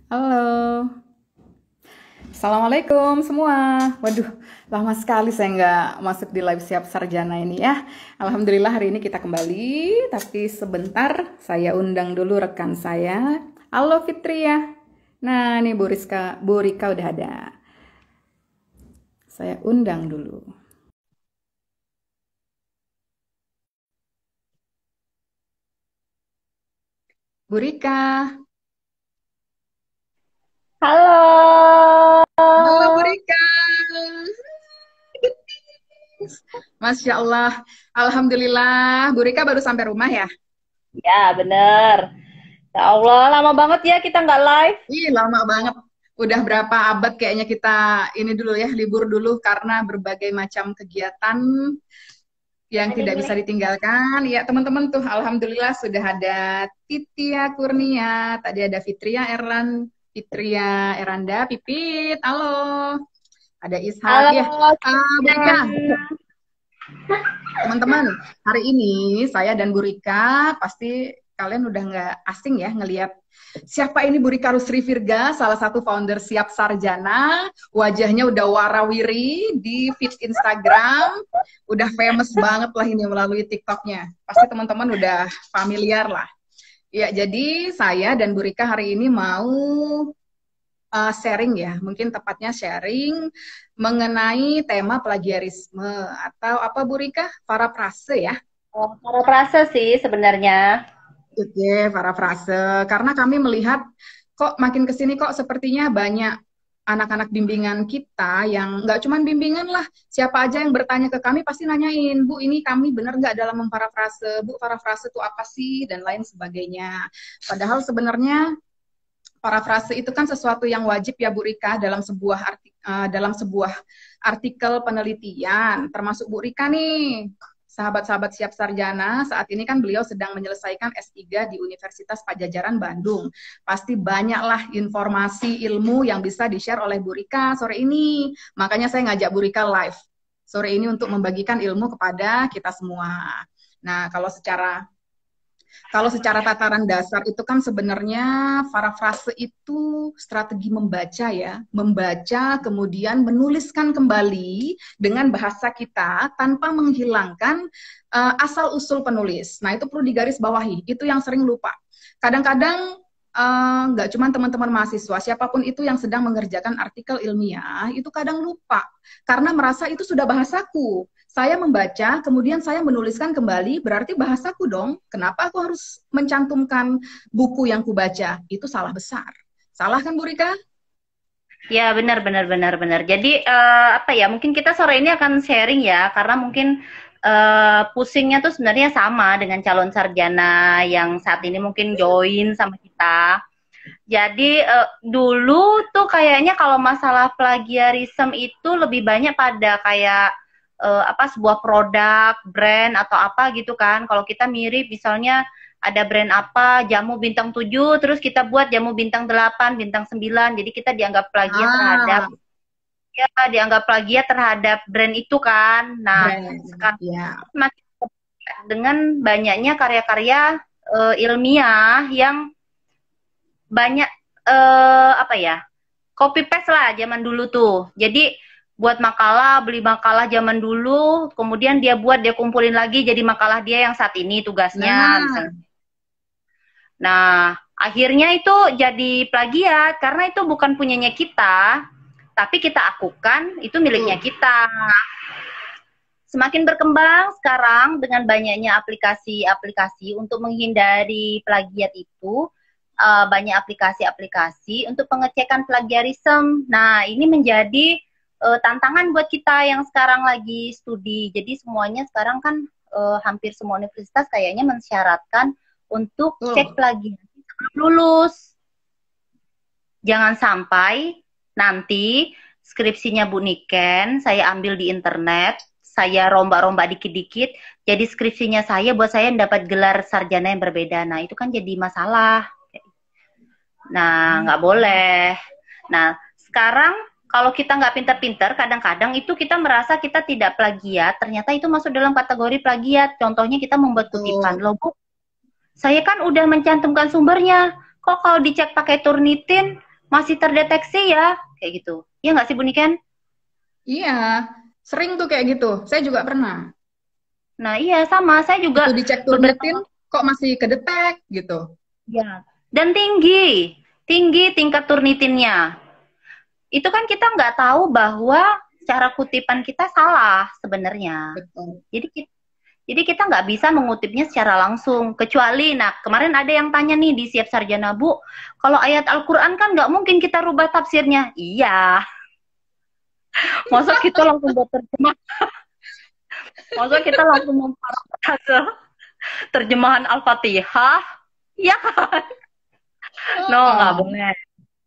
Halo, Assalamualaikum semua. Waduh, lama sekali saya nggak masuk di live siap sarjana ini ya. Alhamdulillah hari ini kita kembali, tapi sebentar saya undang dulu rekan saya. Halo Fitria. Nah, nih Bu Rika udah ada. Saya undang dulu. Bu Rika. Halo. Halo Bu Rika. Masya Allah. Alhamdulillah. Bu Rika baru sampai rumah ya? Ya, bener. Ya Allah, lama banget ya kita nggak live. Ih, lama banget. Udah berapa abad kayaknya kita ini dulu ya, libur dulu karena berbagai macam kegiatan yang tidak bisa ditinggalkan. Ya, teman-teman tuh alhamdulillah sudah ada Titia Kurnia, tadi ada Fitria Eranda, Pipit. Halo. Ada Ishak Halo. ya. Bu Rika, teman-teman, hari ini saya dan Bu Rika pasti kalian udah nggak asing ya ngelihat siapa ini Bu Rika Rusri Virga, salah satu founder Siap Sarjana. Wajahnya udah warawiri di feed Instagram, udah famous banget lah ini melalui TikToknya. Pasti teman-teman udah familiar lah. Ya, jadi saya dan Bu Rika hari ini mau sharing ya, mungkin tepatnya sharing mengenai tema plagiarisme atau apa Bu Rika? Parafrase ya. Oh, para Prase sih sebenarnya. Oke, parafrase. Karena kami melihat kok makin ke sini kok sepertinya banyak anak-anak bimbingan kita yang nggak cuma bimbingan lah, siapa aja yang bertanya ke kami pasti nanyain, Bu, ini kami benar nggak dalam memparafrase? Bu, parafrase itu apa sih? Dan lain sebagainya. Padahal sebenarnya parafrase itu kan sesuatu yang wajib ya Bu Rika dalam sebuah artikel penelitian, termasuk Bu Rika nih. Sahabat-sahabat siap sarjana, saat ini kan beliau sedang menyelesaikan S3 di Universitas Padjadjaran Bandung. Pasti banyaklah informasi ilmu yang bisa di-share oleh Bu Rika sore ini. Makanya saya ngajak Bu Rika live sore ini untuk membagikan ilmu kepada kita semua. Nah, kalau secara tataran dasar itu kan sebenarnya parafrase itu strategi membaca ya, membaca kemudian menuliskan kembali dengan bahasa kita tanpa menghilangkan asal usul penulis. Nah itu perlu digarisbawahi, itu yang sering lupa. Kadang-kadang nggak cuma teman-teman mahasiswa, siapapun itu yang sedang mengerjakan artikel ilmiah itu kadang lupa karena merasa itu sudah bahasaku. Saya membaca, kemudian saya menuliskan kembali, berarti bahasaku dong. Kenapa aku harus mencantumkan buku yang kubaca? Itu salah besar. Salah kan, Bu Rika? Ya, benar benar benar benar. Jadi apa ya? Mungkin kita sore ini akan sharing ya, karena mungkin pusingnya tuh sebenarnya sama dengan calon sarjana yang saat ini mungkin join sama kita. Jadi dulu tuh kayaknya kalau masalah plagiarisme itu lebih banyak pada kayak apa sebuah produk, brand atau apa gitu kan. Kalau kita mirip misalnya ada brand apa, jamu bintang 7, terus kita buat jamu bintang 8, bintang 9. Jadi kita dianggap plagiat terhadap Ah, ya dianggap plagiat terhadap brand itu kan. Nah, brand. sekarang Ya. semakin dengan banyaknya karya-karya ilmiah yang banyak apa ya? Copy paste lah zaman dulu tuh. Jadi buat makalah, beli makalah zaman dulu, kemudian dia kumpulin lagi jadi makalah dia yang saat ini tugasnya Nah, misalnya. Nah, akhirnya itu jadi plagiat karena itu bukan punyanya kita, tapi kita akukan itu miliknya betul. kita. Semakin berkembang sekarang dengan banyaknya aplikasi-aplikasi untuk menghindari plagiat itu, banyak aplikasi-aplikasi untuk pengecekan plagiarisme. Nah, ini menjadi tantangan buat kita yang sekarang lagi studi. Jadi semuanya sekarang kan hampir semua universitas kayaknya mensyaratkan untuk cek Betul. plagiat sebelum lulus. Jangan sampai nanti skripsinya Bu Niken saya ambil di internet, saya rombak-rombak dikit-dikit, jadi skripsinya saya buat saya mendapat gelar sarjana yang berbeda. Nah, itu kan jadi masalah. Nah, nggak boleh. Nah, sekarang kalau kita nggak pinter-pinter, kadang-kadang itu kita merasa kita tidak plagiat, ternyata itu masuk dalam kategori plagiat. Contohnya kita membuat kutipan, Betul. loh Bu, saya kan udah mencantumkan sumbernya, kok kalau dicek pakai Turnitin, masih terdeteksi ya, kayak gitu. Iya nggak sih Bu Niken? Iya, sering tuh kayak gitu. Saya juga pernah. Nah iya sama, saya juga Itu dicek beberapa turnitin, kok masih kedetek gitu. ya. Dan tinggi, tinggi tingkat turnitinnya. Itu kan kita nggak tahu bahwa cara kutipan kita salah sebenarnya. Betul. Jadi jadi kita nggak bisa mengutipnya secara langsung. Kecuali, nah kemarin ada yang tanya nih di Siap Sarjana, Bu, kalau ayat Al-Quran kan nggak mungkin kita rubah tafsirnya. Iya, masa kita langsung buat terjemah, masa kita langsung memparafrase terjemahan Al-Fatihah? Iya kan? No, nggak Oh, boleh.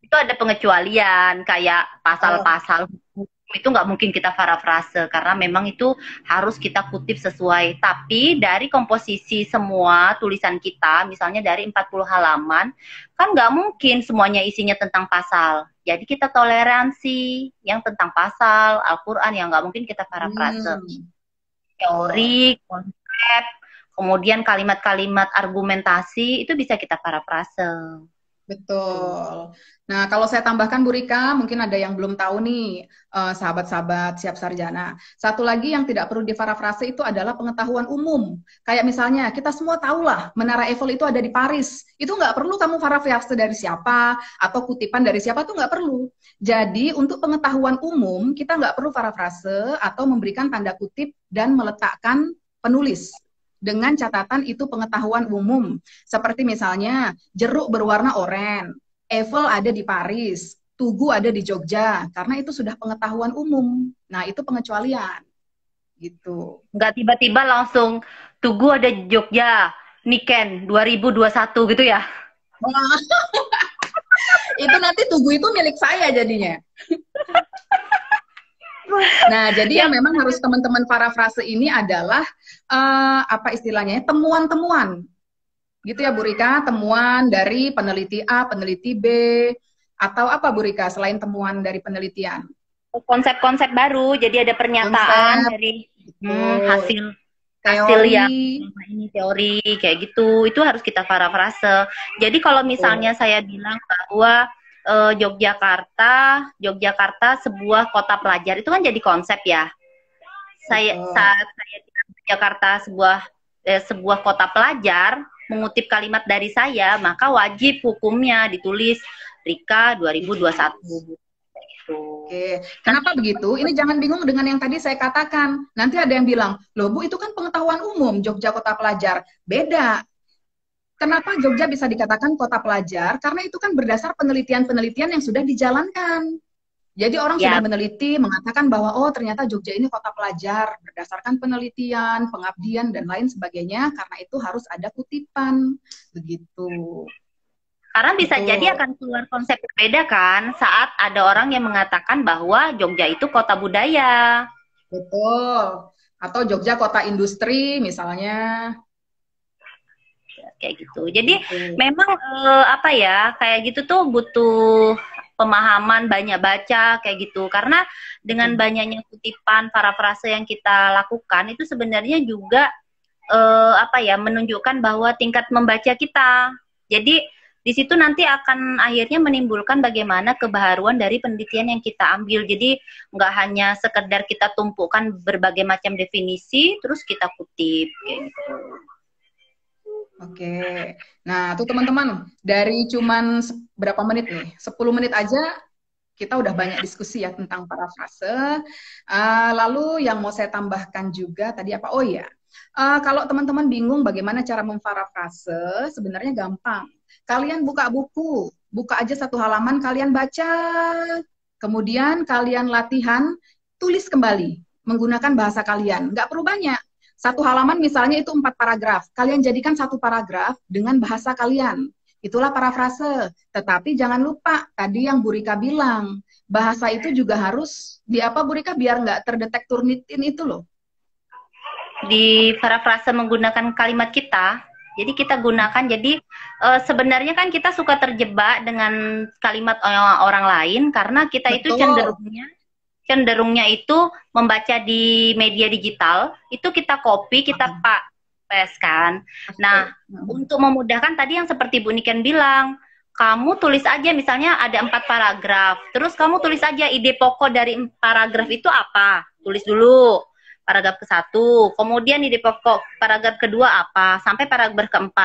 Itu ada pengecualian, kayak oh. pasal-pasal hukum itu nggak mungkin kita parafrase karena memang itu harus kita kutip sesuai. Tapi dari komposisi semua tulisan kita, misalnya dari 40 halaman, kan nggak mungkin semuanya isinya tentang pasal. Jadi kita toleransi yang tentang pasal Al-Quran yang nggak mungkin kita parafrase. Oh. Teori, konsep, kemudian kalimat-kalimat argumentasi itu bisa kita parafrase. Tuh. Betul. Nah, kalau saya tambahkan Bu Rika, mungkin ada yang belum tahu nih, sahabat-sahabat siap sarjana. Satu lagi yang tidak perlu diparafrase itu adalah pengetahuan umum. Kayak misalnya, kita semua tahulah Menara Eiffel itu ada di Paris. Itu nggak perlu kamu parafrase dari siapa, atau kutipan dari siapa, itu nggak perlu. Jadi, untuk pengetahuan umum, kita nggak perlu parafrase atau memberikan tanda kutip dan meletakkan penulis. Dengan catatan itu pengetahuan umum. Seperti misalnya, jeruk berwarna oranye, Eiffel ada di Paris, Tugu ada di Jogja, karena itu sudah pengetahuan umum. Nah, itu pengecualian, gitu. Nggak tiba-tiba langsung Tugu ada di Jogja, Niken 2021 gitu ya. Wah, itu nanti Tugu itu milik saya jadinya. Nah, jadi yang Yang memang harus teman-teman parafrase ini adalah apa istilahnya? Temuan-temuan. Gitu ya Bu Rika, temuan dari peneliti A, peneliti B, atau apa Bu Rika selain temuan dari penelitian? konsep-konsep baru, jadi ada pernyataan Konsep, dari betul. hasil hasil yang Teori, ini teori kayak gitu, itu harus kita parafrase. Jadi kalau betul. misalnya saya bilang bahwa Yogyakarta, Yogyakarta sebuah kota pelajar itu kan jadi konsep ya. Betul. Saat saya bilang Jakarta sebuah kota pelajar, mengutip kalimat dari saya, maka wajib hukumnya ditulis Rika 2021. Gitu. Oke, Nanti kenapa begitu? Ini jangan bingung dengan yang tadi saya katakan. Nanti ada yang bilang, loh Bu, itu kan pengetahuan umum, Jogja Kota Pelajar. Beda. Kenapa Jogja bisa dikatakan kota pelajar? Karena itu kan berdasar penelitian-penelitian yang sudah dijalankan. Jadi orang sudah ya meneliti, mengatakan bahwa oh ternyata Jogja ini kota pelajar berdasarkan penelitian, pengabdian dan lain sebagainya. Karena itu harus ada kutipan, begitu. karena bisa jadi Betul, akan keluar konsep berbeda kan saat ada orang yang mengatakan bahwa Jogja itu kota budaya. betul. Atau Jogja kota industri misalnya, Kayak gitu. Jadi gitu. memang apa ya, kayak gitu tuh butuh pemahaman, banyak baca kayak gitu. Karena dengan banyaknya kutipan parafrase yang kita lakukan itu sebenarnya juga apa ya, menunjukkan bahwa tingkat membaca kita. Jadi di situ nanti akan akhirnya menimbulkan bagaimana kebaharuan dari penelitian yang kita ambil. Jadi nggak hanya sekedar kita tumpukan berbagai macam definisi, terus kita kutip kayak gitu. Oke. Nah, tuh teman-teman, dari cuman berapa menit nih? 10 menit aja kita udah banyak diskusi ya tentang parafrase. Lalu yang mau saya tambahkan juga tadi apa? Oh ya, kalau teman-teman bingung bagaimana cara memparafrase, sebenarnya gampang. Kalian buka buku, buka aja satu halaman, kalian baca, kemudian kalian latihan, tulis kembali menggunakan bahasa kalian. Nggak perlu banyak. Satu halaman misalnya itu 4 paragraf. Kalian jadikan satu paragraf dengan bahasa kalian. Itulah parafrase. Tetapi jangan lupa tadi yang Bu Rika bilang, bahasa itu juga harus di apa Bu Rika biar nggak terdetek turnitin itu loh. Di parafrase menggunakan kalimat kita. Jadi kita gunakan, jadi sebenarnya kan kita suka terjebak dengan kalimat orang lain karena kita itu Betul. cenderungnya itu membaca di media digital, itu kita copy, kita paste kan. Nah, untuk memudahkan tadi yang seperti Bu Niken bilang, kamu tulis aja, misalnya ada 4 paragraf, terus kamu tulis aja ide pokok dari paragraf itu apa, tulis dulu paragraf ke-1, kemudian ide pokok paragraf kedua apa, sampai paragraf ke-4.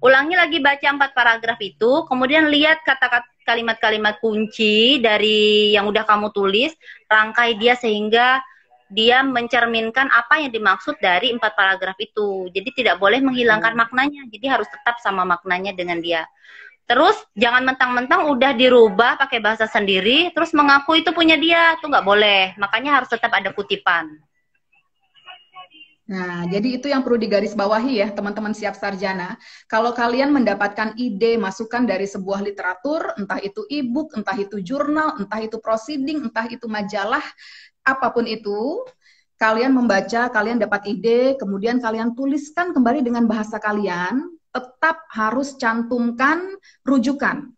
Ulangi lagi baca 4 paragraf itu, kemudian lihat kata-kata kalimat-kalimat kunci dari yang udah kamu tulis, rangkai dia sehingga dia mencerminkan apa yang dimaksud dari 4 paragraf itu. Jadi tidak boleh menghilangkan maknanya, jadi harus tetap sama maknanya dengan dia. Terus jangan mentang-mentang udah dirubah pakai bahasa sendiri, terus mengaku itu punya dia, itu nggak boleh. Makanya harus tetap ada kutipan. Nah, jadi itu yang perlu digarisbawahi ya, teman-teman siap sarjana. Kalau kalian mendapatkan ide, masukan dari sebuah literatur, entah itu e-book, entah itu jurnal, entah itu proceeding, entah itu majalah, apapun itu, kalian membaca, kalian dapat ide, kemudian kalian tuliskan kembali dengan bahasa kalian, tetap harus cantumkan rujukan.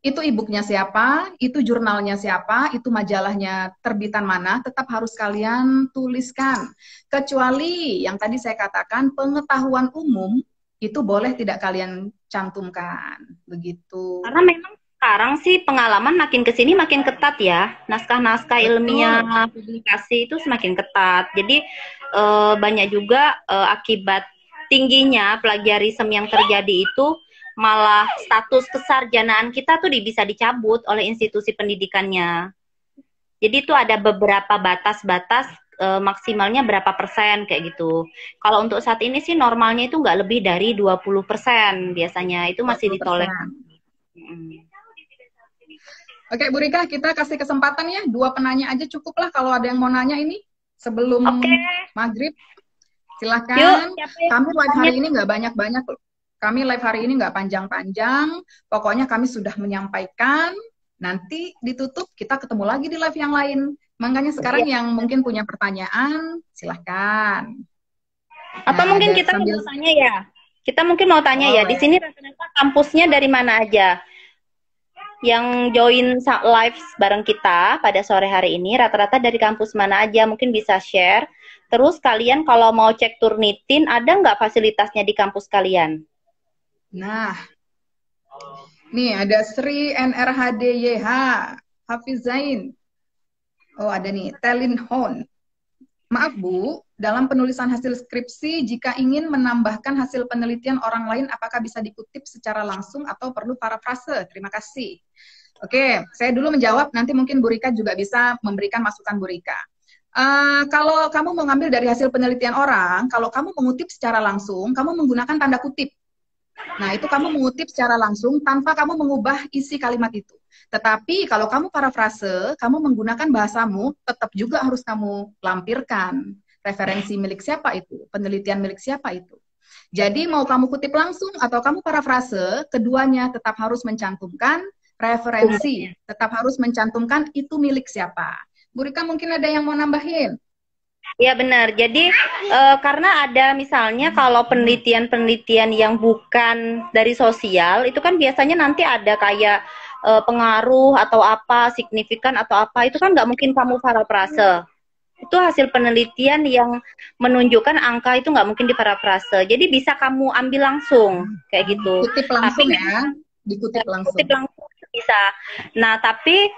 Itu e-booknya siapa, itu jurnalnya siapa, itu majalahnya terbitan mana, tetap harus kalian tuliskan. Kecuali yang tadi saya katakan pengetahuan umum, itu boleh tidak kalian cantumkan. Begitu. Karena memang sekarang sih pengalaman makin kesini makin ketat ya. Naskah-naskah ilmiah publikasi itu semakin ketat. Jadi banyak juga akibat tingginya plagiarisme yang terjadi itu, malah status kesarjanaan kita tuh bisa dicabut oleh institusi pendidikannya. Jadi itu ada beberapa batas-batas maksimalnya berapa persen kayak gitu. Kalau untuk saat ini sih normalnya itu nggak lebih dari 20% biasanya. Itu masih ditoleran. Oke, Bu Rika, kita kasih kesempatan ya. 2 penanya aja cukup lah kalau ada yang mau nanya ini sebelum maghrib. Silahkan. Kami live hari ini nggak banyak-banyak. Kami live hari ini nggak panjang-panjang, pokoknya kami sudah menyampaikan, nanti ditutup, kita ketemu lagi di live yang lain. Makanya sekarang yang mungkin punya pertanyaan, silahkan. Atau mungkin kita mau tanya ya, kita mungkin mau tanya ya, di sini rata-rata kampusnya dari mana aja? Yang join live bareng kita pada sore hari ini, rata-rata dari kampus mana aja, mungkin bisa share. Terus kalian kalau mau cek Turnitin, ada nggak fasilitasnya di kampus kalian? Nah, nih ada Sri NRHDYH, Hafizain. Oh ada nih, Telin Hon. Maaf Bu, dalam penulisan hasil skripsi, jika ingin menambahkan hasil penelitian orang lain, apakah bisa dikutip secara langsung atau perlu parafrase? Terima kasih. Oke, saya dulu menjawab, nanti mungkin Bu Rika juga bisa memberikan masukan Bu Rika. Kalau kamu mau ngambil dari hasil penelitian orang, kalau kamu mengutip secara langsung, kamu menggunakan tanda kutip. Nah, itu kamu mengutip secara langsung tanpa kamu mengubah isi kalimat itu. Tetapi kalau kamu parafrase, kamu menggunakan bahasamu, tetap juga harus kamu lampirkan. Referensi milik siapa itu? Penelitian milik siapa itu? Jadi mau kamu kutip langsung atau kamu parafrase, keduanya tetap harus mencantumkan referensi. Tetap harus mencantumkan itu milik siapa. Bu Rika mungkin ada yang mau nambahin? Ya benar. Jadi karena ada misalnya kalau penelitian-penelitian yang bukan dari sosial itu kan biasanya nanti ada kayak pengaruh atau apa signifikan atau apa itu kan nggak mungkin kamu parafrase. Itu hasil penelitian yang menunjukkan angka itu nggak mungkin diparafrase. Jadi bisa kamu ambil langsung kayak gitu. Kutip langsung ya, dikutip langsung. Kutip langsung bisa. Nah tapi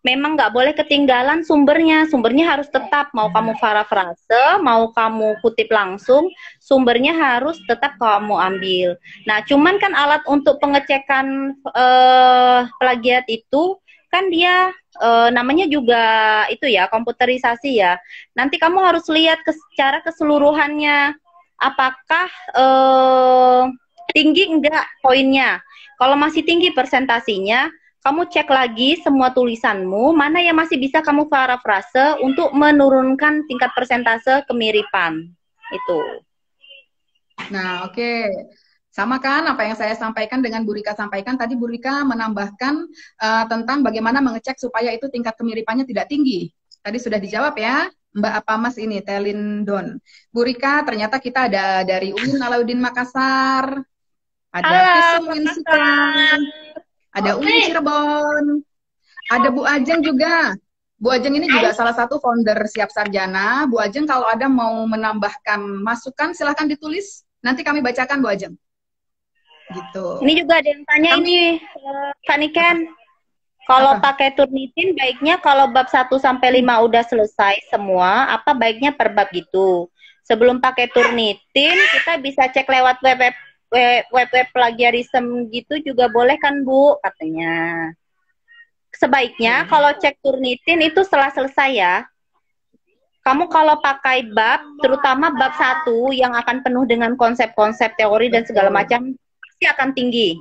memang nggak boleh ketinggalan sumbernya. Sumbernya harus tetap, mau kamu parafrase, mau kamu kutip langsung, sumbernya harus tetap kamu ambil. Nah, cuman kan alat untuk pengecekan plagiat itu, kan dia namanya juga itu ya, komputerisasi ya. Nanti kamu harus lihat secara keseluruhannya, apakah tinggi enggak poinnya. Kalau masih tinggi persentasinya, kamu cek lagi semua tulisanmu, mana yang masih bisa kamu parafrase untuk menurunkan tingkat persentase kemiripan. Itu. Nah, oke. Sama kan apa yang saya sampaikan dengan Bu Rika sampaikan. Tadi Bu Rika menambahkan tentang bagaimana mengecek supaya itu tingkat kemiripannya tidak tinggi. Tadi sudah dijawab ya, Mbak apa Mas ini, Telin Don. Bu Rika, ternyata kita ada dari UIN Alauddin Makassar. Ada Visum Winsukan. Ada UIN Cirebon, ada Bu Ajeng juga. Bu Ajeng ini juga salah satu founder Siap Sarjana. Bu Ajeng kalau ada mau menambahkan masukan silahkan ditulis. Nanti kami bacakan Bu Ajeng. gitu. Ini juga ada yang tanya ini, Kak Niken. Kalau pakai Turnitin baiknya kalau bab 1 sampai 5 udah selesai semua, apa baiknya per bab gitu. Sebelum pakai Turnitin, kita bisa cek lewat web plagiarism gitu juga boleh kan, Bu, katanya. Sebaiknya kalau cek Turnitin itu setelah selesai ya. Kamu kalau pakai bab, terutama bab 1 yang akan penuh dengan konsep-konsep teori dan segala macam, pasti akan tinggi.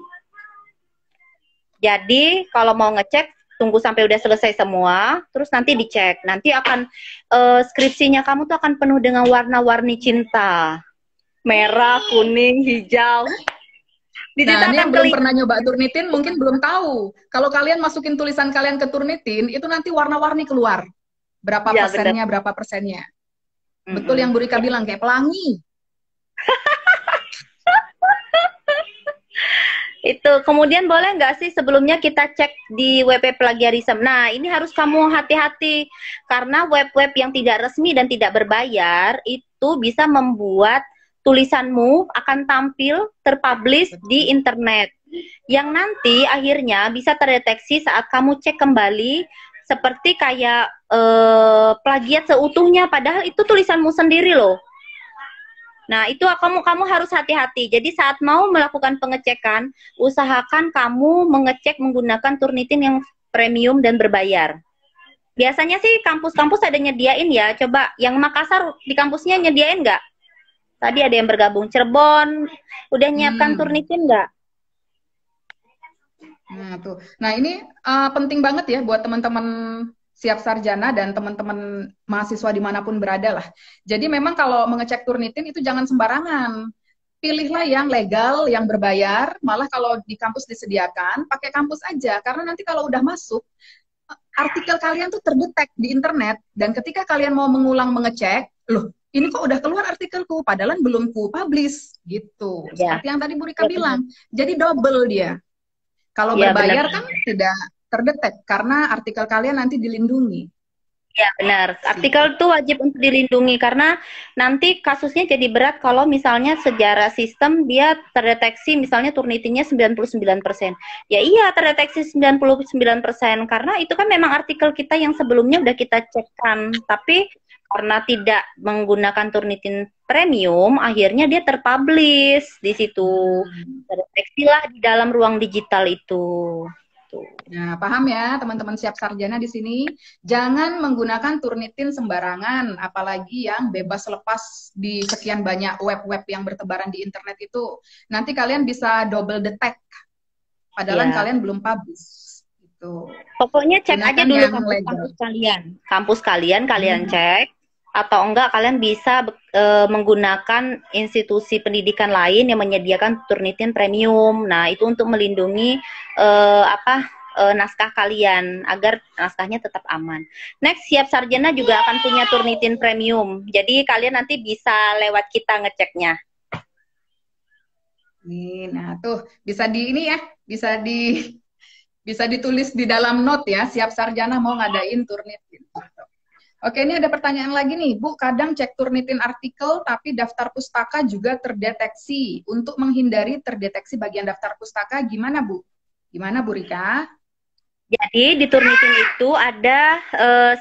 Jadi kalau mau ngecek, tunggu sampai udah selesai semua, terus nanti dicek. Nanti akan skripsinya kamu tuh akan penuh dengan warna-warni cinta. Merah, kuning, hijau. Nah, ini yang belum pernah nyoba Turnitin mungkin belum tahu. Kalau kalian masukin tulisan kalian ke Turnitin, itu nanti warna-warni keluar. Berapa ya, persennya, bener. berapa persennya. Betul yang Bu Rika bilang, kayak pelangi. Itu kemudian boleh nggak sih sebelumnya kita cek di WP plagiarism. Nah, ini harus kamu hati-hati karena web-web yang tidak resmi dan tidak berbayar itu bisa membuat tulisanmu akan tampil terpublish di internet yang nanti akhirnya bisa terdeteksi saat kamu cek kembali seperti kayak plagiat seutuhnya padahal itu tulisanmu sendiri loh. Nah, itu kamu harus hati-hati. Jadi saat mau melakukan pengecekan, usahakan kamu mengecek menggunakan Turnitin yang premium dan berbayar. Biasanya sih kampus-kampus ada nyediain ya. Coba yang Makassar di kampusnya nyediain nggak? Tadi ada yang bergabung Cirebon, udah nyiapkan Turnitin nggak? Nah, tuh. Nah, ini penting banget ya buat teman-teman siap sarjana dan teman-teman mahasiswa dimanapun berada lah. Jadi memang kalau mengecek Turnitin itu jangan sembarangan. Pilihlah yang legal, yang berbayar. Malah kalau di kampus disediakan, pakai kampus aja. Karena nanti kalau udah masuk, artikel kalian tuh terdetek di internet. Dan ketika kalian mau mengulang mengecek, loh ini kok udah keluar artikelku, padahal belum ku publish. Gitu. Ya. Seperti yang tadi Bu Rika bilang. Jadi double dia. Kalau berbayar kan tidak terdetek karena artikel kalian nanti dilindungi. Ya benar, artikel itu wajib untuk dilindungi karena nanti kasusnya jadi berat kalau misalnya secara sistem dia terdeteksi misalnya Turnitinnya 99%. Ya iya terdeteksi 99% karena itu kan memang artikel kita yang sebelumnya udah kita cekkan, tapi karena tidak menggunakan Turnitin premium, akhirnya dia terpublish di situ. Terdeteksilah di dalam ruang digital itu. Nah, paham ya teman-teman siap sarjana di sini. Jangan menggunakan Turnitin sembarangan, apalagi yang bebas lepas di sekian banyak web-web yang bertebaran di internet itu. Nanti kalian bisa double detect, padahal kalian belum publish. Gitu. Pokoknya cek aja dulu kampus kalian. Kampus kalian cek. Atau enggak kalian bisa menggunakan institusi pendidikan lain yang menyediakan Turnitin premium. Nah, itu untuk melindungi naskah kalian agar naskahnya tetap aman. Next, siap sarjana juga akan punya Turnitin premium. Jadi kalian nanti bisa lewat kita ngeceknya. Nah, tuh bisa di ini ya, bisa ditulis di dalam note ya, siap sarjana mau ngadain Turnitin. Oke, ini ada pertanyaan lagi nih, Bu. Kadang cek Turnitin artikel, tapi daftar pustaka juga terdeteksi. Untuk menghindari terdeteksi bagian daftar pustaka, gimana, Bu? Gimana, Bu Rika? Jadi, di Turnitin itu ada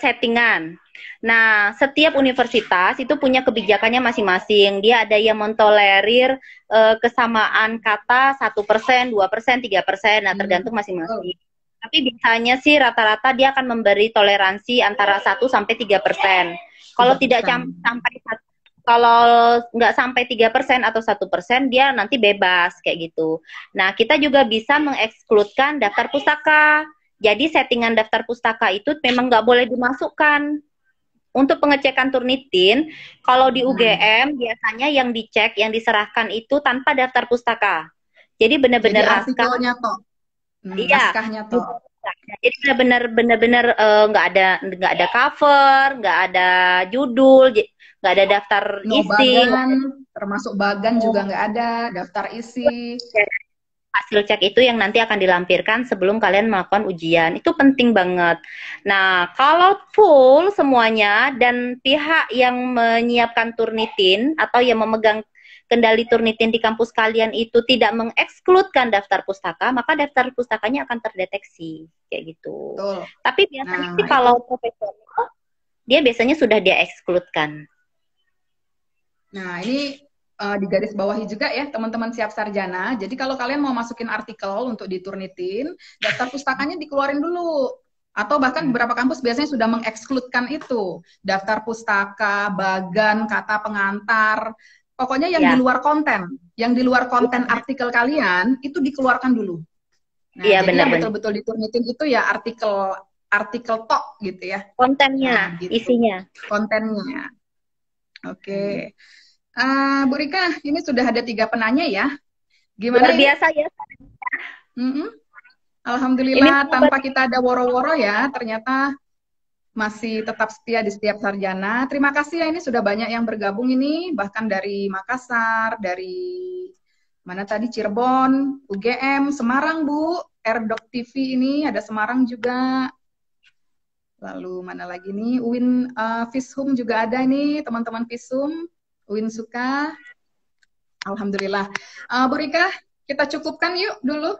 settingan. Nah, setiap universitas itu punya kebijakannya masing-masing. Dia ada yang mentolerir kesamaan kata 1%, 2%, 3%. Nah, tergantung masing-masing. Tapi biasanya sih rata-rata dia akan memberi toleransi antara 1 sampai 3%. Kalau tidak sampai kalau nggak sampai 3% atau 1%, dia nanti bebas kayak gitu. Nah, kita juga bisa mengekskludkan daftar pustaka. Jadi settingan daftar pustaka itu memang nggak boleh dimasukkan. Untuk pengecekan Turnitin, kalau di UGM biasanya yang dicek, yang diserahkan itu tanpa daftar pustaka. Jadi benar-benar artikelnya toh. Iya, naskahnya toh. Jadi benar-benar nggak ada cover, nggak ada judul, nggak ada daftar isi. Termasuk bagan juga nggak ada, daftar isi. Hasil cek itu yang nanti akan dilampirkan sebelum kalian melakukan ujian. Itu penting banget. Nah, kalau full semuanya dan pihak yang menyiapkan Turnitin atau yang memegang kendali Turnitin di kampus kalian itu tidak mengekskludkan daftar pustaka, maka daftar pustakanya akan terdeteksi kayak gitu. Betul. Tapi biasanya Nah, sih kalau profesional dia biasanya sudah dia ekskludkan. Nah, ini digaris bawahi juga ya teman-teman siap sarjana. Jadi kalau kalian mau masukin artikel untuk diturnitin, daftar pustakanya dikeluarin dulu. Atau bahkan beberapa kampus biasanya sudah mengekskludkan itu. Daftar pustaka, bagan, kata pengantar, pokoknya yang di luar konten. Yang di luar konten artikel kalian, itu dikeluarkan dulu. Nah, Iya, jadi benar, yang betul-betul diturnitin itu ya artikel tok gitu ya. Kontennya, Nah, gitu. isinya. Kontennya. Oke. Bu Rika, ini sudah ada 3 penanya ya. Gimana Luar biasa ya. Alhamdulillah, tanpa kita ada woro-woro ya, ternyata masih tetap setia di setiap sarjana. Terima kasih ya, ini sudah banyak yang bergabung ini, bahkan dari Makassar, dari mana tadi, Cirebon, UGM, Semarang Bu, Erdok TV ini ada Semarang juga. Lalu mana lagi nih, UIN Fishum juga ada nih, teman-teman Fishum. Win suka. Alhamdulillah. Bu Rika, kita cukupkan yuk dulu.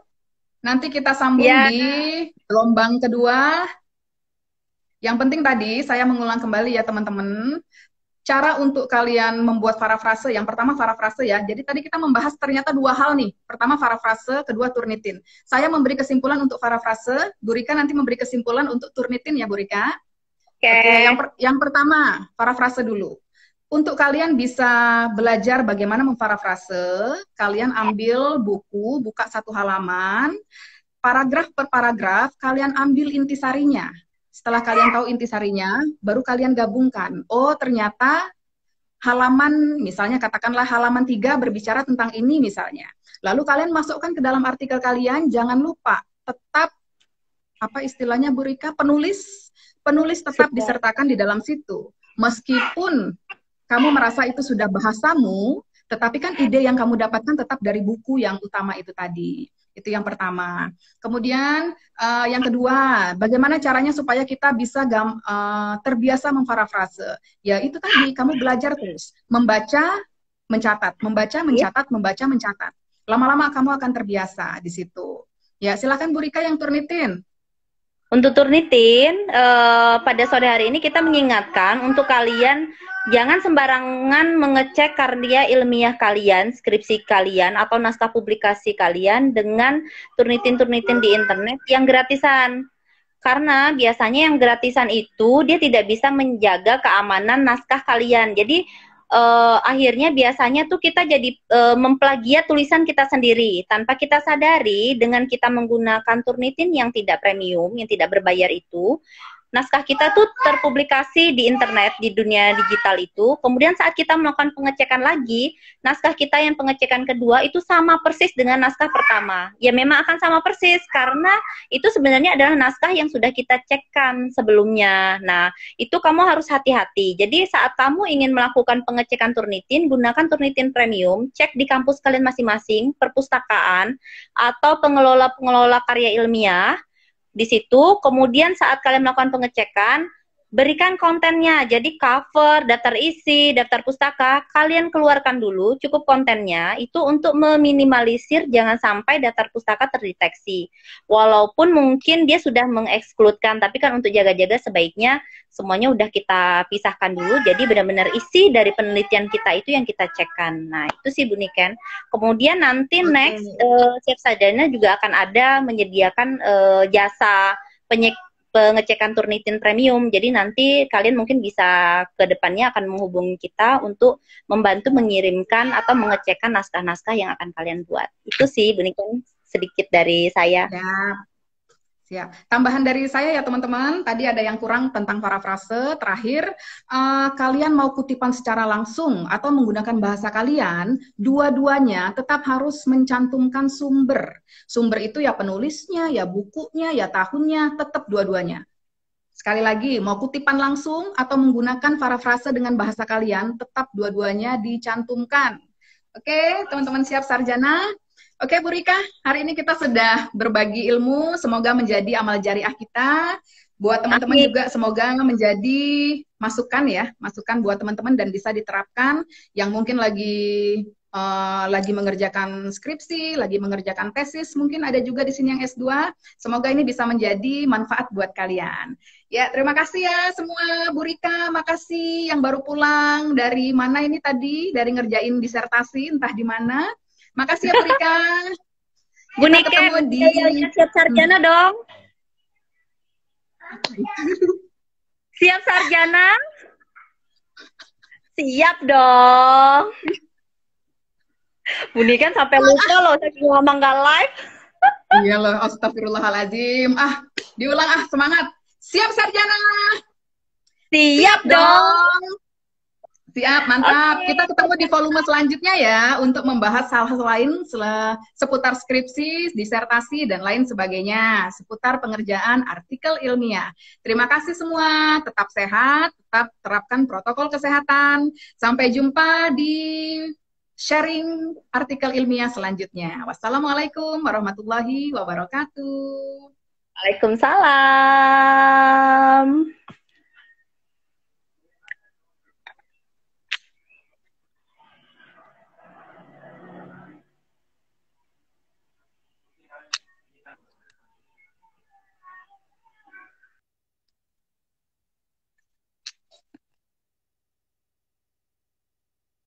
Nanti kita sambung di gelombang kedua. Yang penting tadi saya mengulang kembali ya teman-teman. Cara untuk kalian membuat parafrase. Yang pertama parafrase ya. Jadi tadi kita membahas ternyata 2 hal nih. Pertama parafrase, kedua turnitin. Saya memberi kesimpulan untuk parafrase. Bu Rika nanti memberi kesimpulan untuk turnitin ya Bu Rika. Oke, yang pertama parafrase dulu. Untuk kalian bisa belajar bagaimana memparafrase, kalian ambil buku, buka 1 halaman, paragraf per paragraf, kalian ambil intisarinya. Setelah kalian tahu intisarinya, baru kalian gabungkan. Oh, ternyata halaman, misalnya katakanlah halaman 3 berbicara tentang ini misalnya. Lalu kalian masukkan ke dalam artikel kalian, jangan lupa, tetap, apa istilahnya Bu Rika, penulis tetap disertakan di dalam situ. Meskipun kamu merasa itu sudah bahasamu, tetapi kan ide yang kamu dapatkan tetap dari buku yang utama itu tadi. Itu yang pertama. Kemudian yang kedua, bagaimana caranya supaya kita bisa terbiasa memparafrase? Ya itu tadi, kamu belajar terus. Membaca, mencatat. Membaca, mencatat, membaca, mencatat. Lama-lama kamu akan terbiasa di situ. Ya, silakan Bu Rika yang turnitin. Untuk turnitin, pada sore hari ini kita mengingatkan untuk kalian jangan sembarangan mengecek karya ilmiah kalian, skripsi kalian, atau naskah publikasi kalian dengan turnitin-turnitin di internet yang gratisan. Karena biasanya yang gratisan itu dia tidak bisa menjaga keamanan naskah kalian. Jadi akhirnya biasanya tuh kita jadi memplagiat tulisan kita sendiri tanpa kita sadari. Dengan kita menggunakan turnitin yang tidak premium, yang tidak berbayar itu, naskah kita tuh terpublikasi di internet, di dunia digital itu. Kemudian saat kita melakukan pengecekan lagi, naskah kita yang pengecekan kedua itu sama persis dengan naskah pertama. Ya memang akan sama persis, karena itu sebenarnya adalah naskah yang sudah kita cekkan sebelumnya. Nah, itu kamu harus hati-hati. Jadi saat kamu ingin melakukan pengecekan turnitin, gunakan turnitin premium, cek di kampus kalian masing-masing, perpustakaan, atau pengelola-pengelola karya ilmiah. Di situ, kemudian saat kalian melakukan pengecekan, berikan kontennya. Jadi cover, daftar isi, daftar pustaka, kalian keluarkan dulu, cukup kontennya. Itu untuk meminimalisir jangan sampai daftar pustaka terdeteksi. Walaupun mungkin dia sudah mengekskludkan, tapi kan untuk jaga-jaga sebaiknya semuanya udah kita pisahkan dulu. Jadi benar-benar isi dari penelitian kita itu yang kita cekkan. Nah, itu sih Bu Niken. Kemudian nanti next, siap sarjana juga akan ada menyediakan jasa pengecekan turnitin premium. Jadi nanti kalian mungkin bisa ke depannya akan menghubungi kita untuk membantu mengirimkan atau mengecekkan naskah-naskah yang akan kalian buat. Itu sih Bu Niken sedikit dari saya. Ya. Siap. Tambahan dari saya ya teman-teman, tadi ada yang kurang tentang parafrase. Terakhir, kalian mau kutipan secara langsung atau menggunakan bahasa kalian, dua-duanya tetap harus mencantumkan sumber. Sumber itu ya penulisnya, ya bukunya, ya tahunnya, tetap dua-duanya. Sekali lagi, mau kutipan langsung atau menggunakan parafrase dengan bahasa kalian, tetap dua-duanya dicantumkan. Oke, teman-teman siap sarjana? Oke, Bu Rika, hari ini kita sudah berbagi ilmu, semoga menjadi amal jariah kita. Buat teman-teman juga semoga menjadi masukan ya, masukan buat teman-teman dan bisa diterapkan. Yang mungkin lagi lagi mengerjakan skripsi, lagi mengerjakan tesis, mungkin ada juga di sini yang S2. Semoga ini bisa menjadi manfaat buat kalian. Ya, terima kasih ya semua. Bu Rika, makasih yang baru pulang dari mana ini tadi, dari ngerjain disertasi, entah di mana. Makasih ya Bu Rika. Bu Kita Niken, ketemu di... siap sarjana dong. Siap sarjana? Siap dong. Bu Niken sampai lupa loh, saking lama nggak live. Iya loh, astagfirullahaladzim. Ah, diulang ah, semangat. Siap sarjana. Siap dong. Siap, mantap. Oke. Kita ketemu di volume selanjutnya ya untuk membahas hal-hal lain seputar skripsi, disertasi, dan lain sebagainya. Seputar pengerjaan artikel ilmiah. Terima kasih semua. Tetap sehat, tetap terapkan protokol kesehatan. Sampai jumpa di sharing artikel ilmiah selanjutnya. Wassalamualaikum warahmatullahi wabarakatuh. Waalaikumsalam.